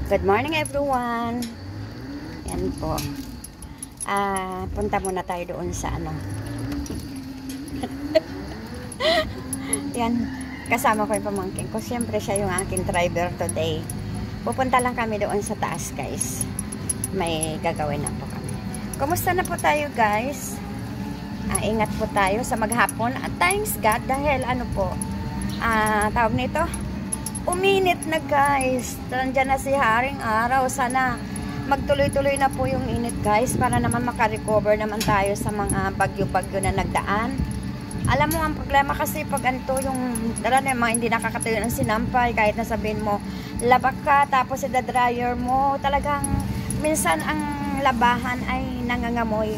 Good morning everyone. Yan po. Punta muna tayo doon sa ano. Yan. Kasama ko yung pamangkin ko. Siyempre siya yung aking driver today. Pupunta lang kami doon sa taas guys. May gagawin na po kami. Kumusta na po tayo guys? Ingat po tayo sa maghapon. Thanks God dahil ano po. Tawag nito. Uminit na guys. Nandiyan na si Haring Araw. Sana magtuloy-tuloy na po yung init guys para naman makarecover naman tayo sa mga bagyo-bagyo na nagdaan. Alam mo ang problema kasi pag ganito yung mga hindi nakakatuyo ng sinampay kahit nasabihin mo labak ka tapos dryer mo talagang minsan ang labahan ay nangangamoy.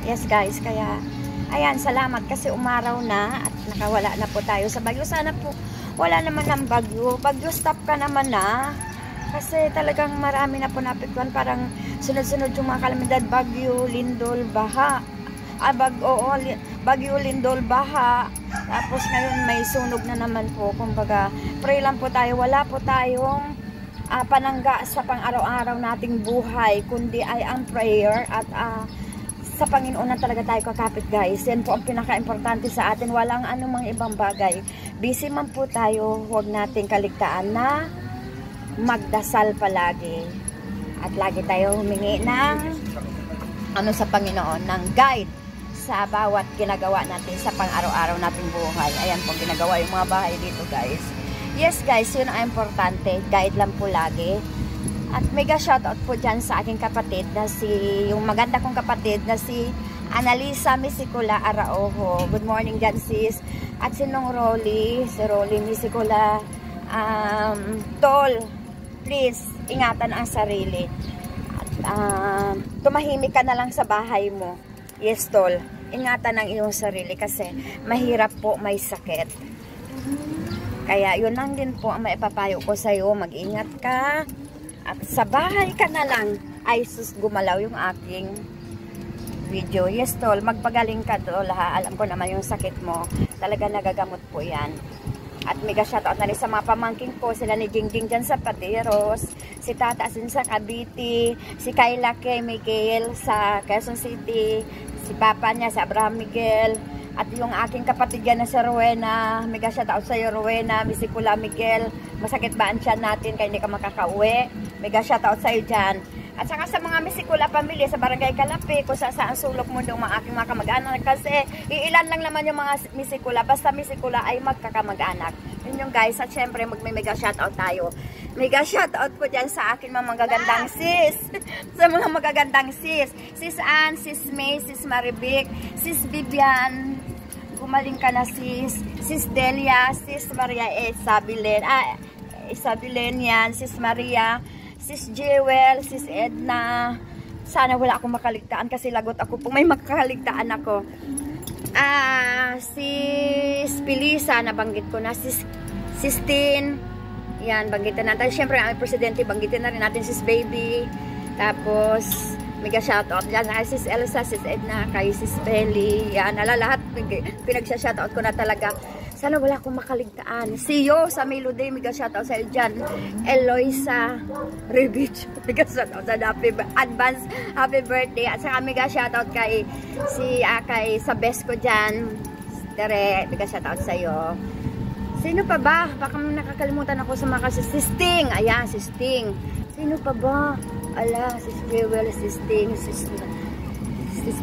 Yes guys, kaya ayan, salamat kasi umaraw na at nakawala na po tayo sa bagyo. Sana po wala naman ng bagyo. Bagyo stop ka naman na. Kasi talagang marami na po napiktuan. Parang sunod-sunod yung mga kalamidad. Bagyo, lindol, baha. Bagyo, lindol, baha. Tapos ngayon may sunog na naman po. Kumbaga, pray lang po tayo. Wala po tayong panangga sa pang-araw-araw nating buhay. Kundi ay ang prayer at sa Panginoon na talaga tayo kakapit guys. Yan po ang pinaka-importante sa atin. Walang anumang ibang bagay. Busy man po tayo, huwag nating kaligtaan na magdasal palagi. At lagi tayo humingi ng sa Panginoon, ng guide sa bawat ginagawa natin sa pang-araw-araw nating buhay. Ayan po ginagawa yung mga bahay dito guys. Yes guys, yun ang importante. Guide lang po lagi. At mega shoutout po dyan sa aking kapatid na yung maganda kong kapatid na si Analisa Misicula Araojo. Good morning dyan sis. At si Rolly Misicula. Tol, please, ingatan ang sarili. At tumahimik ka na lang sa bahay mo. Yes Tol, ingatan ang iyong sarili kasi mahirap po may sakit. Kaya yun lang din po ang maipapayo ko sa'yo. Mag-ingat ka. At sa bahay ka na lang ay gumalaw yung aking video. Yes Tol, magpagaling ka Tol ha. Alam ko naman yung sakit mo. Talaga nagagamot po yan. At mega shoutout na rin sa mga pamangking ko. Sila ni Jingjing dyan sa Pateros. Si Tata Asin sa Cavite. Si Kayla K. Miguel sa Quezon City. Si Papa niya sa Abraham Miguel. At yung aking kapatid yan na si Rowena. Mega shoutout sa iyo Rowena. Misicula Miguel. Masakit ba ang tiyan natin kaya hindi ka makakauwi? Mega shoutout sa iyo dyan. At saka sa mga Misicula pamilya sa Barangay Kalapi, kung saan sulok mo ng mga aking mga kamag-anak. Kasi iilan lang naman yung mga Misicula. Basta Misicula ay magkakamag-anak. Yun yung guys. At syempre magme-mega shoutout tayo. Mega shoutout po dyan sa akin mga magagandang sis. Sa mga magagandang sis. Sis Ann, Sis May, Sis Maribic, Sis Vivian. Gumaling ka na sis. Sis Delia, Sis Maria Isabilen yan. Sis Maria, Sis Jewel, Sis Edna. Sana wala akong makaligtaan kasi lagot ako kung may makaligtaan ako. Sis Pilisa, nabanggit ko na. Sis Tin. Yan, banggitin natin. Siyempre, ang presidente, banggitin na rin natin Sis Baby. Tapos, mega shoutout dyan kay Sis Elsa, Sis Edna, kay Sis Belly. Yan, lahat pinag-shoutout ko na talaga. Sana wala akong makaligtaan. See you sa Melody, mega shoutout sa iyo dyan. Eloisa Revich, mega shoutout sa advance happy birthday. At saka mega shoutout kay sa best ko dyan. Tere, mega shoutout sa iyo. Sino pa ba? Baka nakakalimutan ako sa mga si Sting. Ayan, si Sting. Sino pa ba? Ala, Sis Jewel, Sis Sting, Sis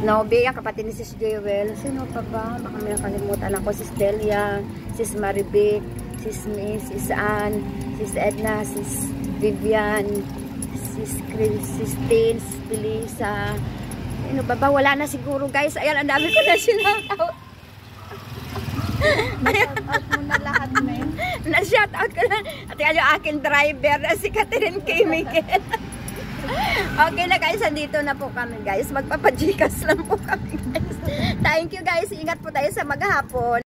Nobe, ang kapatid ni Sis Jewel. Sino pa ba? Baka may nakalimutan ako. Sis Delia, Sis Maribic, Sis May, Sis Ann, Sis Edna, Sis Vivian, Sis Chris, Sis Tin, Sis Pilisa. Sino pa ba? Wala na siguro guys. Ayan, ang dami ko na sinakaw. Na-shoutout mo na lahat, men. Na-shoutout ko na. At yan yung aking driver na si Catherine K. Miguel. Okay na guys, andito na po kami guys. Magpapajikas lang po kami guys. Thank you guys. Ingat po tayo sa maghapon.